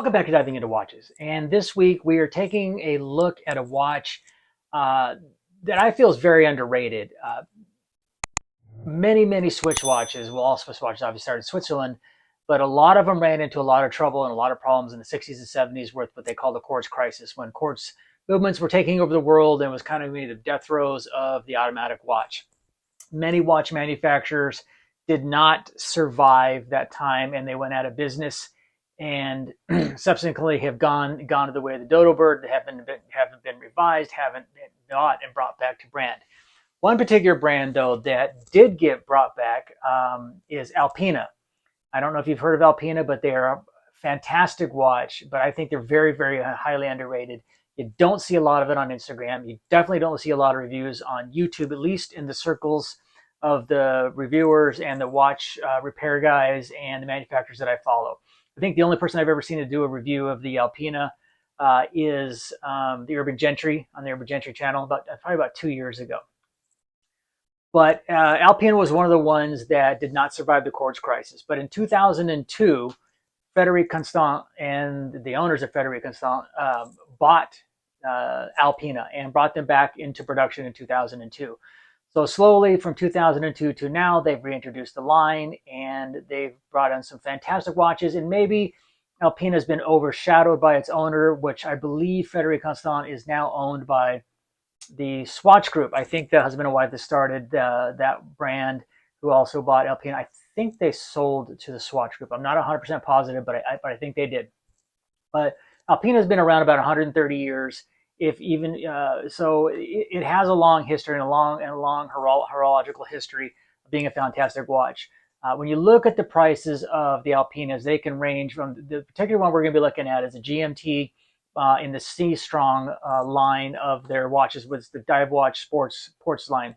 Welcome back to Diving Into Watches. And this week we are taking a look at a watch uh, that I feel is very underrated. Many Swiss watches, well, all Swiss watches obviously started in Switzerland, but a lot of them ran into a lot of trouble and a lot of problems in the 60s and 70s with what they call the quartz crisis, when quartz movements were taking over the world and was kind of the death throes of the automatic watch. Many watch manufacturers did not survive that time, and they went out of business and subsequently have gone to the way of the dodo bird. They haven't been revised, haven't been bought and brought back to brand. One particular brand, though, that did get brought back is Alpina. I don't know if you've heard of Alpina, but they are a fantastic watch, but I think they're very highly underrated. You don't see a lot of it on Instagram. You definitely don't see a lot of reviews on YouTube, at least in the circles of the reviewers and the watch repair guys and the manufacturers that I follow. I think the only person I've ever seen to do a review of the Alpina is the Urban Gentry on the Urban Gentry channel, probably about 2 years ago. But Alpina was one of the ones that did not survive the quartz crisis. But in 2002, Frederic Constant and the owners of Frederic Constant bought Alpina and brought them back into production in 2002. So slowly from 2002 to now, they've reintroduced the line and they've brought in some fantastic watches. And maybe Alpina has been overshadowed by its owner, which I believe Frederic Constant is now owned by the Swatch Group. I think the husband and wife that started that brand, who also bought Alpina, I think they sold to the Swatch Group. I'm not 100% positive, but I think they did. But Alpina has been around about 130 years, if even so. It has a long history and a long horological history of being a fantastic watch. When you look at the prices of the Alpinas, they can range from the particular one we're going to be looking at is a GMT in the Seastrong line of their watches, with the dive watch sports line.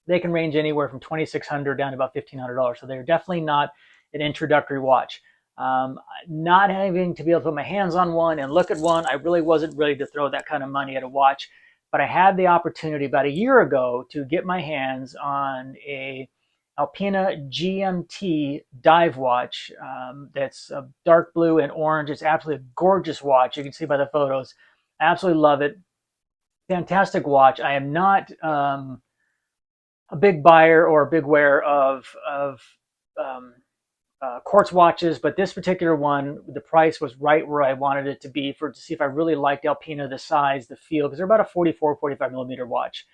They can range anywhere from $2,600 down to about $1,500. So they're definitely not an introductory watch. Not having to be able to put my hands on one and look at one, I really wasn't ready to throw that kind of money at a watch. But I had the opportunity about a year ago to get my hands on a Alpina GMT dive watch that's dark blue and orange. It's absolutely a gorgeous watch. You can see by the photos. I absolutely love it. Fantastic watch. I am not a big buyer or a big wearer of quartz watches, but this particular one, the price was right where I wanted it to be to see if I really liked Alpina, the size, the feel, because they're about a 45 millimeter watch.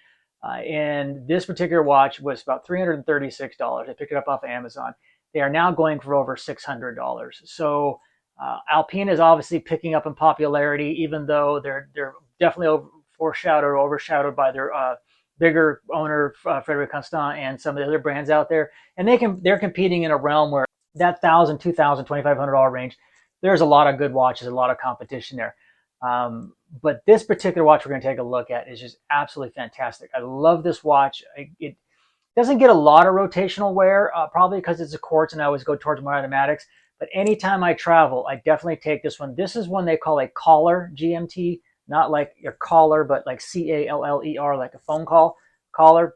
And this particular watch was about $336. I picked it up off of Amazon. They are now going for over $600. So Alpina is obviously picking up in popularity, even though they're definitely overshadowed by their bigger owner, Frederic Constant, and some of the other brands out there. And they're competing in a realm where that $1,000, $2,000, $2,500 range, there's a lot of good watches, a lot of competition there. But this particular watch we're going to take a look at is just absolutely fantastic. I love this watch. It doesn't get a lot of rotational wear, probably because it's a quartz and I always go towards my automatics. But anytime I travel, I definitely take this one. This is one they call a collar GMT, not like your collar, but like CALLER, like a phone call collar.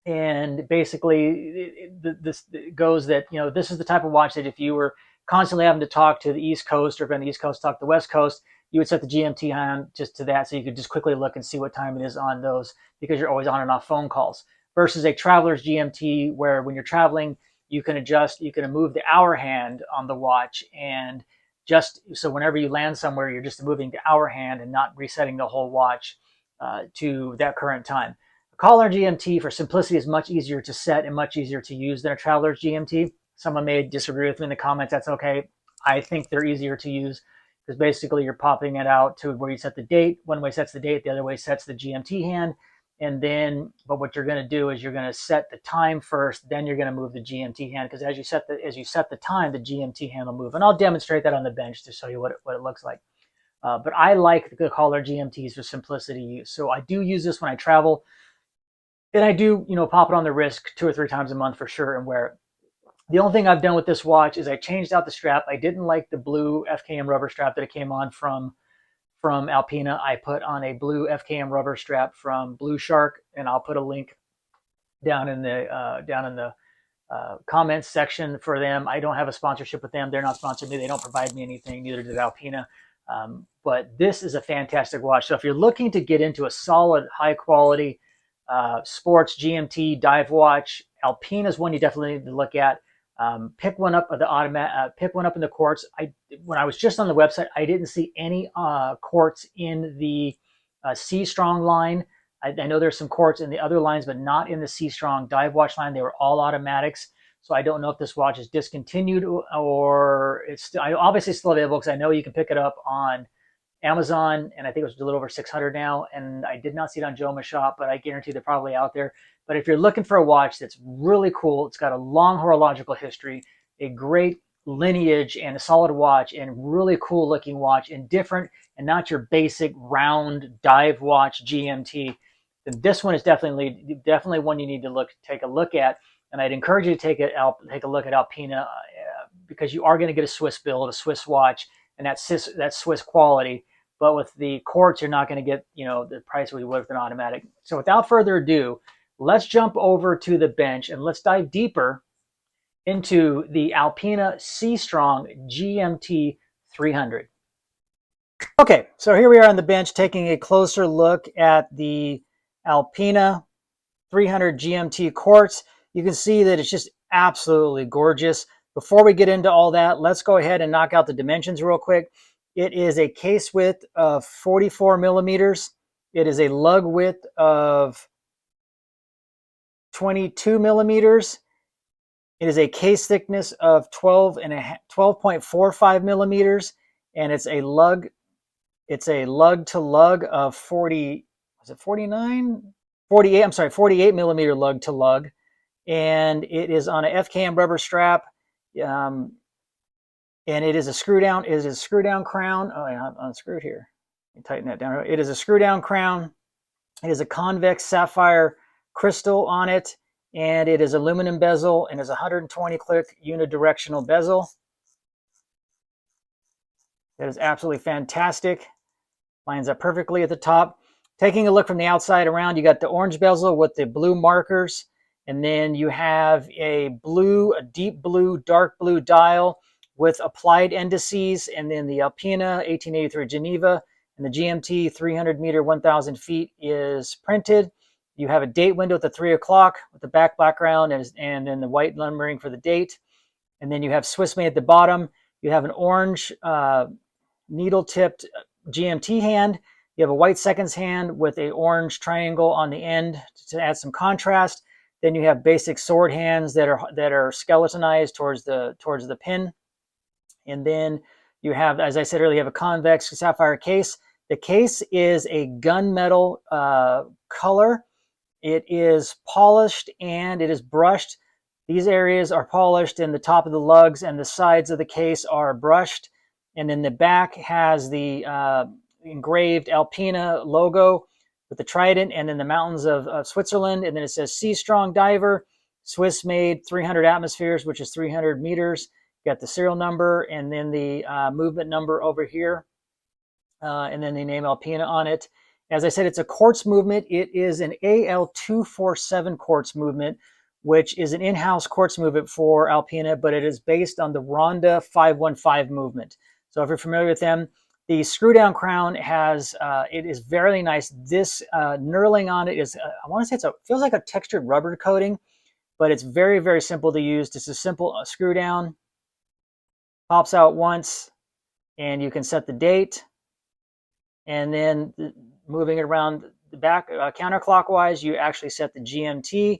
And basically, this goes that, this is the type of watch that if you were constantly having to talk to the East Coast, or if on the East Coast talk to the West Coast, you would set the GMT on just to that, so you could just quickly look and see what time it is on those, because you're always on and off phone calls. Versus a traveler's GMT, where when you're traveling, you can move the hour hand on the watch, and just so whenever you land somewhere, you're just moving the hour hand and not resetting the whole watch to that current time. Collar GMT, for simplicity, is much easier to set and much easier to use than a traveler's GMT. Someone may disagree with me in the comments. That's okay. I think they're easier to use because basically you're popping it out to where you set the date. One way sets the date, the other way sets the GMT hand. And then, but what you're going to do is you're going to set the time first, then you're going to move the GMT hand, because as you set the time, the GMT hand will move. And I'll demonstrate that on the bench to show you what it looks like. But I like the collar GMTs for simplicity use. So I do use this when I travel. And I do, pop it on the wrist 2 or 3 times a month for sure and wear it. The only thing I've done with this watch is I changed out the strap. I didn't like the blue FKM rubber strap that it came on from Alpina. I put on a blue FKM rubber strap from Blue Shark, and I'll put a link down in the comments section for them. I don't have a sponsorship with them. They're not sponsoring me. They don't provide me anything. Neither did Alpina. But this is a fantastic watch. So if you're looking to get into a solid, high quality sports GMT dive watch, Alpina is one you definitely need to look at. Pick one up of the automatic. Pick one up in the quartz. When I was just on the website, I didn't see any quartz in the Seastrong line. I know there's some quartz in the other lines, but not in the Seastrong dive watch line. They were all automatics. So I don't know if this watch is discontinued or it's obviously still available, because I know you can pick it up on Amazon, and I think it was a little over 600 now. And I did not see it on Joma Shop, but I guarantee they're probably out there. But if you're looking for a watch that's really cool, it's got a long horological history, a great lineage, and a solid watch, and really cool looking watch, and different, and not your basic round dive watch GMT, then this one is definitely one you need to take a look at. And I'd encourage you to take a look at Alpina, because you are going to get a Swiss build, a Swiss watch, and that's Swiss quality. But with the quartz, you're not going to get the price we would with an automatic. So without further ado, let's jump over to the bench and let's dive deeper into the Alpina Seastrong GMT 300. Okay, so here we are on the bench taking a closer look at the Alpina 300 GMT Quartz. You can see that it's just absolutely gorgeous. Before we get into all that, let's go ahead and knock out the dimensions real quick. It is a case width of 44 millimeters. It is a lug width of 22 millimeters. It is a case thickness of 12.45 millimeters, and it's a lug to lug of 48 millimeter lug to lug, and it is on a FKM rubber strap, and it is a screw down. It is a screw down crown. Oh, yeah, I'm unscrewed here. Let me tighten that down. It is a screw down crown. It is a convex sapphire crystal on it, and it is aluminum bezel, and is 120 click unidirectional bezel. That is absolutely fantastic. Lines up perfectly at the top. Taking a look from the outside around, you got the orange bezel with the blue markers, and then you have a deep blue, dark blue dial with applied indices, and then the Alpina 1883 Geneva and the GMT 300 meter 1,000 feet is printed. You have a date window at the 3 o'clock with the background and then the white numbering for the date. And then you have Swiss made at the bottom. You have an orange needle-tipped GMT hand. You have a white seconds hand with a orange triangle on the end to add some contrast. Then you have basic sword hands that are skeletonized towards the pin. And then you have, as I said earlier, you have a convex sapphire case. The case is a gunmetal color. It is polished and it is brushed. These areas are polished, and the top of the lugs and the sides of the case are brushed. And then the back has the engraved Alpina logo with the trident, and then the mountains of Switzerland. And then it says Seastrong Diver, Swiss made 300 atmospheres, which is 300 meters. You got the serial number and then the movement number over here. And then the name Alpina on it. As I said, it's a quartz movement. It is an AL247 quartz movement, which is an in-house quartz movement for Alpina, but it is based on the Ronda 515 movement. So if you're familiar with them, the screw down crown has, it is very nice. This knurling on it is, I want to say it feels like a textured rubber coating, but it's very, very simple to use. Just a simple screw down, pops out once, and you can set the date. And then moving it around the back counterclockwise, you actually set the GMT.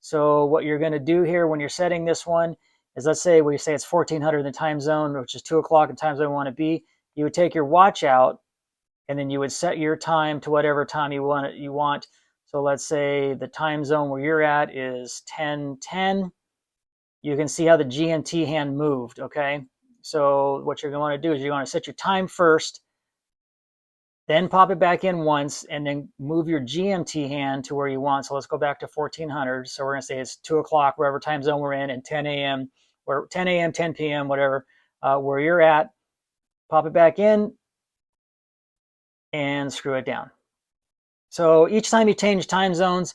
So what you're going to do here when you're setting this one is, let's say we say it's 1400 in the time zone, which is 2 o'clock in the time zone we want to be. You would take your watch out, and then you would set your time to whatever time you want. So let's say the time zone where you're at is 10:10. You can see how the GMT hand moved, okay? So what you're going to want to do is you want to set your time first, then pop it back in once, and then move your GMT hand to where you want. So let's go back to 1400. So we're going to say it's 2 o'clock, wherever time zone we're in, and 10 a.m., or 10 a.m., 10 p.m., whatever, where you're at. Pop it back in and screw it down. So each time you change time zones,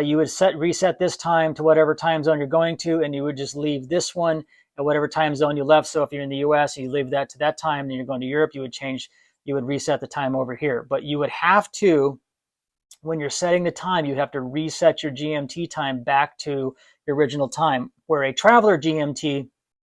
You would reset this time to whatever time zone you're going to, and you would just leave this one at whatever time zone you left. So if you're in the US, you leave that to that time, then you're going to Europe, you would reset the time over here. But you would have to, when you're setting the time, you have to reset your GMT time back to your original time, where a traveler GMT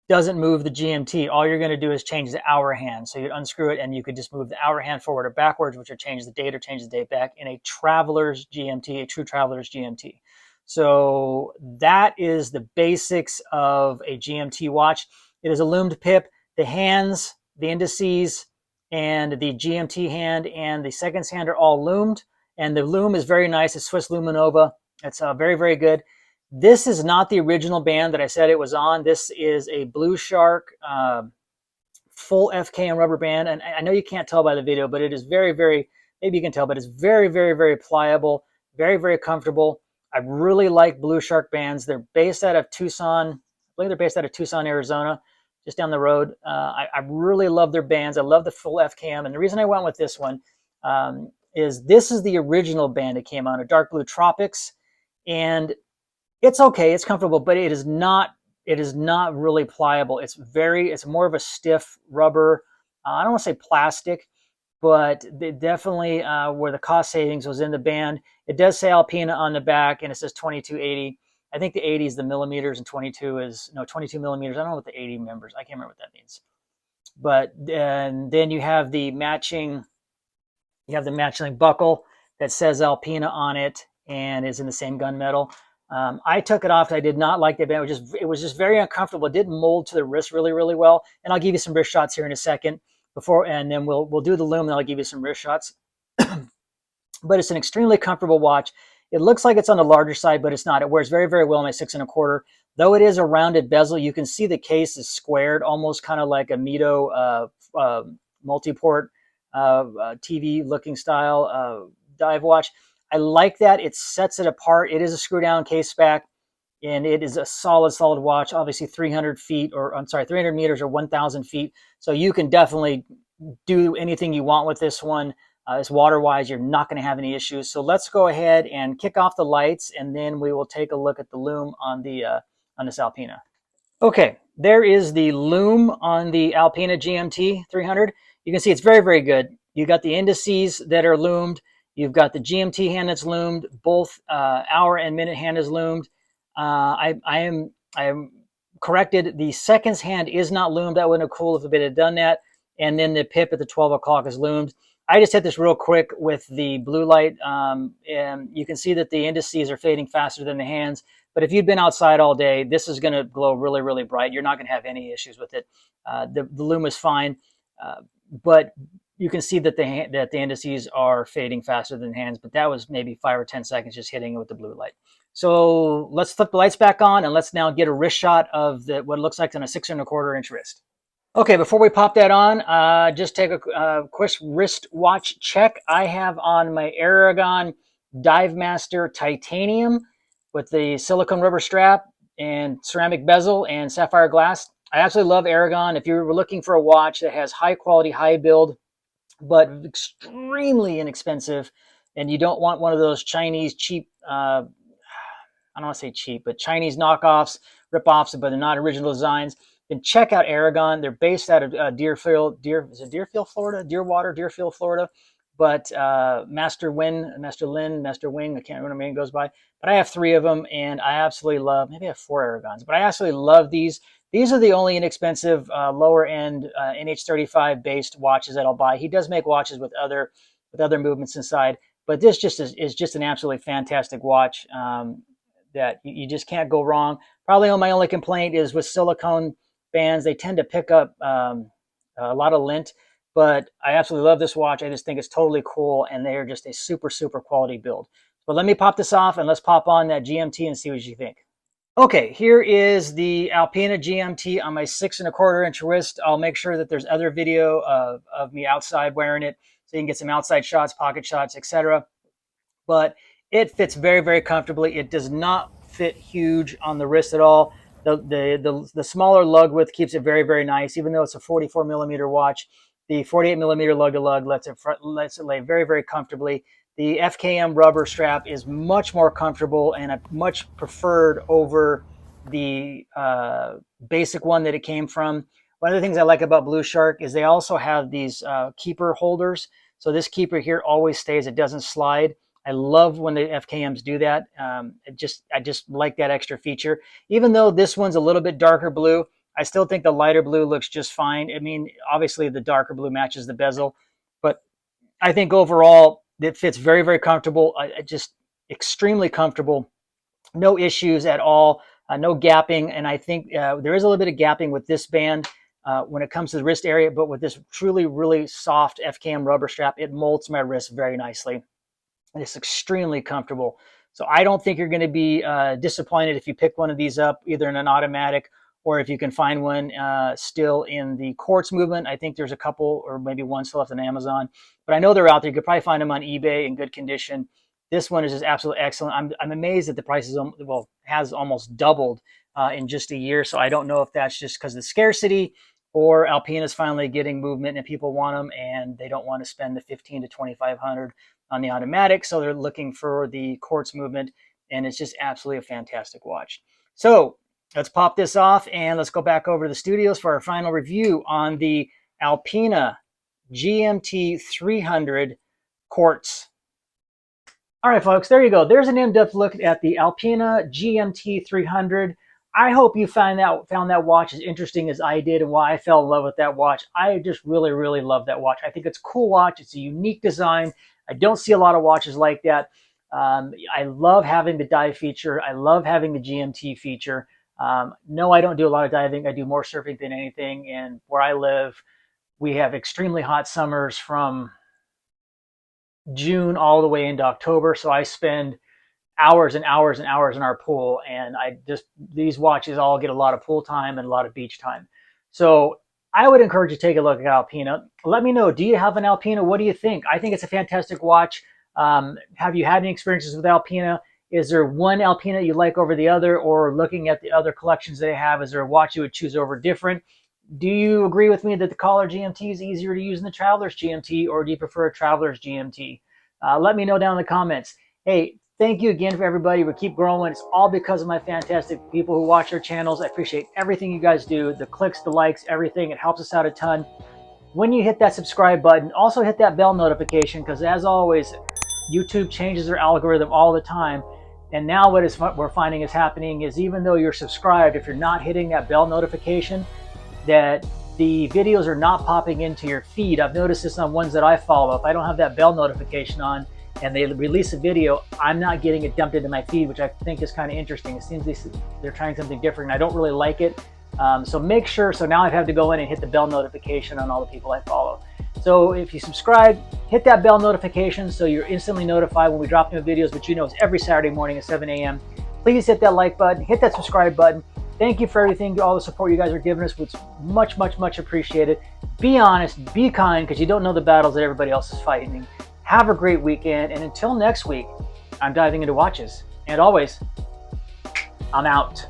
doesn't move the GMT. All you're going to do is change the hour hand. So you'd unscrew it and you could just move the hour hand forward or backwards, which would change the date or change the date back in a traveler's GMT, a true traveler's GMT. So that is the basics of a GMT watch. It is a lumed pip. The hands, the indices, and the GMT hand and the seconds hand are all lumed. And the lume is very nice. It's Swiss Luminova. It's very, very good. This is not the original band that I said it was on. This is a Blue Shark full FKM rubber band. And I know you can't tell by the video, but it is very, very, maybe you can tell, but it's very, very, very pliable, very, very comfortable. I really like Blue Shark bands. They're based out of Tucson. I believe they're based out of Tucson, Arizona, just down the road. I really love their bands. I love the full FKM. And the reason I went with this one is this is the original band that came out, a dark blue Tropics. And it's okay, it's comfortable, but it is not really pliable. It's more of a stiff rubber. I don't want to say plastic, but definitely where the cost savings was in the band. It does say Alpina on the back, and it says 2280. I think the 80 is the millimeters, and 22 millimeters. I don't know what the 80 members. I can't remember what that means. But then you have the matching buckle that says Alpina on it and is in the same gunmetal. I took it off. I did not like the band. It was just very uncomfortable. It didn't mold to the wrist really, really well. And I'll give you some wrist shots here in a second and then we'll do the lume, and I'll give you some wrist shots. But it's an extremely comfortable watch. It looks like it's on the larger side, but it's not. It wears very, very well in my 6 1/4. Though it is a rounded bezel, you can see the case is squared, almost kind of like a Mito multi-port TV looking style dive watch. I like that. It sets it apart. It is a screw down case back, and it is a solid watch. Obviously 300 meters or 1,000 feet. So you can definitely do anything you want with this one. It's water wise. You're not going to have any issues. So let's go ahead and kick off the lights, and then we will take a look at the lume on this Alpina. Okay, there is the lume on the Alpina GMT 300. You can see it's very, very good. You got the indices that are lumed. You've got the GMT hand that's lumed. Both hour and minute hand is lumed. I am corrected. The seconds hand is not lumed. That wouldn't have cool if it had done that. And then the pip at the 12 o'clock is lumed. I just hit this real quick with the blue light. And you can see that the indices are fading faster than the hands. But if you've been outside all day, this is going to glow really, really bright. You're not going to have any issues with it. The lume is fine. But you can see that the indices are fading faster than hands, but that was maybe 5 or 10 seconds just hitting it with the blue light. So let's flip the lights back on, and let's now get a wrist shot of what it looks like on a 6 1/4 inch wrist. Okay, before we pop that on, just take a quick wrist watch check. I have on my Aragon Dive Master Titanium with the silicone rubber strap and ceramic bezel and sapphire glass. I absolutely love Aragon. If you're looking for a watch that has high quality, high build, but extremely inexpensive, and you don't want one of those Chinese cheap, I don't want to say cheap, but Chinese knockoffs, rip-offs, but they're not original designs, then check out Aragon. They're based out of Deerfield, Florida. But Master Wing, I can't remember the name goes by, but I have 3 of them, and I absolutely love, maybe I have 4 Aragons, but I absolutely love these. These are the only inexpensive, lower-end NH35 based watches that I'll buy. He does make watches with other movements inside, but this just is just an absolutely fantastic watch that you just can't go wrong. Probably my only complaint is with silicone bands. They tend to pick up a lot of lint, but I absolutely love this watch. I just think it's totally cool, and they are just a super, super quality build. But let me pop this off, and let's pop on that GMT and see what you think. Okay, here is the Alpina GMT on my 6 1/4 inch wrist. I'll make sure that there's other video of me outside wearing it, so you can get some outside shots, pocket shots, etc. But it fits very, very comfortably. It does not fit huge on the wrist at all. The smaller lug width keeps it very, very nice, even though it's a 44 millimeter watch. The 48 millimeter lug to lug lets it lay very, very comfortably. the FKM rubber strap is much more comfortable and much preferred over the basic one that it came from. One of the things I like about Blue Shark is they also have these keeper holders. So this keeper here always stays, it doesn't slide. I love when the FKMs do that. I just like that extra feature. Even though this one's a little bit darker blue, I still think the lighter blue looks just fine. I mean, obviously the darker blue matches the bezel, but I think overall it fits very, very comfortable. Just extremely comfortable. No issues at all. No gapping. And I think there is a little bit of gapping with this band when it comes to the wrist area, but with this truly, really soft FKM rubber strap, it molds my wrist very nicely. And it's extremely comfortable. So I don't think you're going to be disappointed if you pick one of these up, either in an automatic or if you can find one still in the Quartz movement. I think there's a couple or maybe one still left on Amazon, but I know they're out there. You could probably find them on eBay in good condition. This one is just absolutely excellent. I'm amazed that the price is, well, has almost doubled in just a year. So I don't know if that's just because of the scarcity or Alpina is finally getting movement and people want them and they don't want to spend the $1,500 to $2,500 on the automatic. So they're looking for the Quartz movement, and it's just absolutely a fantastic watch. So let's pop this off and let's go back over to the studios for our final review on the Alpina GMT 300 Quartz. All right, folks, there you go. There's an in-depth look at the Alpina GMT 300. I hope you found that watch as interesting as I did and why I fell in love with that watch. I just really, really love that watch. I think it's a cool watch. It's a unique design. I don't see a lot of watches like that. I love having the dive feature. I love having the GMT feature. No, I don't do a lot of diving. I do more surfing than anything. And where I live, we have extremely hot summers from June all the way into October. So I spend hours and hours and hours in our pool. And these watches all get a lot of pool time and a lot of beach time. So I would encourage you to take a look at Alpina. Let me know, do you have an Alpina? What do you think? I think it's a fantastic watch. Have you had any experiences with Alpina? Is there one Alpina you like over the other, or looking at the other collections they have, is there a watch you would choose over different? Do you agree with me that the Collar GMT is easier to use than the Traveler's GMT, or do you prefer a Traveler's GMT? Let me know down in the comments. Hey, thank you again for everybody. We keep growing. It's all because of my fantastic people who watch our channels. I appreciate everything you guys do, the clicks, the likes, everything. It helps us out a ton. When you hit that subscribe button, also hit that bell notification, because as always, YouTube changes their algorithm all the time. And now what we're finding is happening is, even though you're subscribed, if you're not hitting that bell notification, that the videos are not popping into your feed. I've noticed this on ones that I follow. If I don't have that bell notification on and they release a video, I'm not getting it dumped into my feed, which I think is kind of interesting. It seems they're trying something different, and I don't really like it. So make sure, so now I have to go in and hit the bell notification on all the people I follow. So if you subscribe, hit that bell notification so you're instantly notified when we drop new videos, which you know is every Saturday morning at 7 a.m. Please hit that like button, hit that subscribe button. Thank you for everything, all the support you guys are giving us. It's much, much, much appreciated. Be honest, be kind, because you don't know the battles that everybody else is fighting. Have a great weekend, and until next week, I'm diving into watches. And always, I'm out.